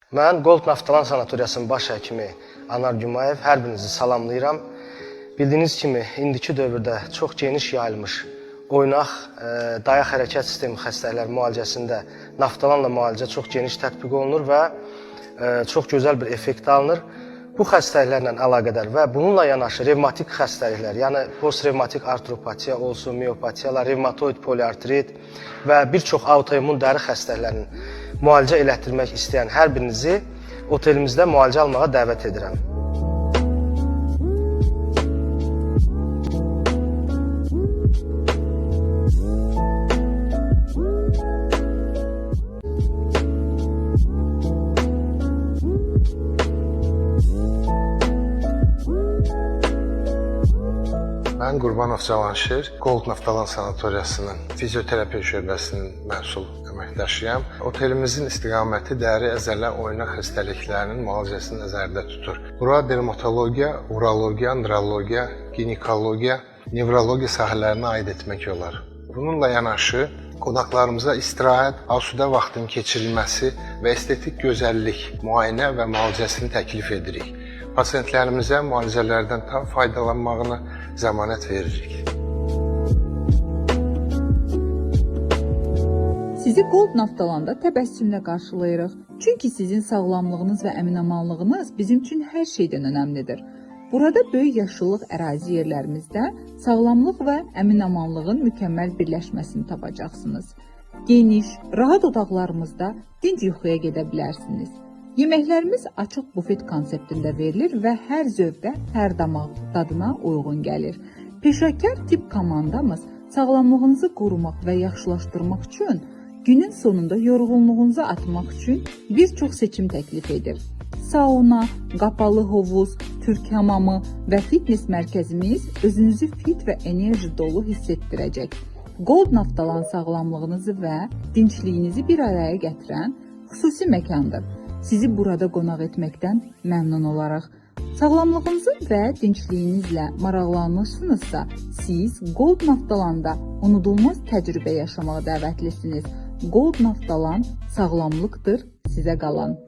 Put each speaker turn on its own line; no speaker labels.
Mən Gold Naftalan Sanatoriyasının baş həkimi Anar Gümayev hər birinizi salamlayıram. Bildiyiniz kimi, indiki dövrdə çox geniş yayılmış oynaq, dayaq hərəkət sistemi xəstəlikləri müalicəsində naftalanla müalicə çox geniş tətbiq olunur və çox gözəl bir effekt alınır. Bu xəstəliklərlə əlaqədar və bununla yanaşı revmatik xəstəliklər, yəni post-revmatik artropatiya olsun, miopatiyalar, revmatoid poliartrit və bir çox autoimmun dəri xəstəliklərinin müalicə elətdirmək istəyən hər birinizi otelimizdə müalicə almağa dəvət edirəm.
Mən Qurbanov Cavanşir, Gold Naftalan Sanatoriyasının fizioterapiya şöbəsinin məsul əməkdaşıyam. Otelimizin istiqaməti dəri, əzələ, oynaq xəstəliklərinin müalicəsini nəzərdə tutur. Bura dermatologiya, urologiya, neurologiya, ginekologiya, nevrologiya sahələrinə aid etmək olar. Bununla yanaşı, qonaqlarımıza istirahət, asudə vaxtın keçirilməsi və estetik gözəllik müayinə və müalicəsini təklif edirik. Pasientlərimizə müalicələrdən tam faydalanmağını zəmanət veririk.
Sizi Gold Naftalanda təbəssümlə qarşılayırıq. Çünki sizin sağlamlığınız və əminamanlığınız bizim üçün hər şeydən önəmlidir. Burada böyük yaşıllıq ərazi yerlərimizdə sağlamlıq və əminamanlığın mükəmməl birləşməsini tapacaqsınız. Geniş, rahat otaqlarımızda dinc yuxuya gedə bilərsiniz. Yeməklərimiz açıq bufet konseptində verilir və hər zövqə, hər damaq dadına uyğun gəlir. Peşəkar tip komandamız sağlamlığınızı qorumaq və yaxşılaşdırmaq üçün günün sonunda yorğunluğunuzu atmaq üçün bir çox seçim təklif edir. Sauna, qapalı hovuz, türk hamamı və fitness mərkəzimiz özünüzü fit və enerji dolu hiss etdirəcək. Gold Naftalan sağlamlığınızı və dinçliyinizi bir araya gətirən xüsusi məkandır. Sizi burada qonaq etməkdən məmnun olaraq. Sağlamlığınızı və dinçliyinizlə maraqlanırsınızsa, siz Gold Naftalanda unudulmaz təcrübə yaşamağa dəvətlisiniz. Gold Naftalan sağlamlıqdır sizə qalan.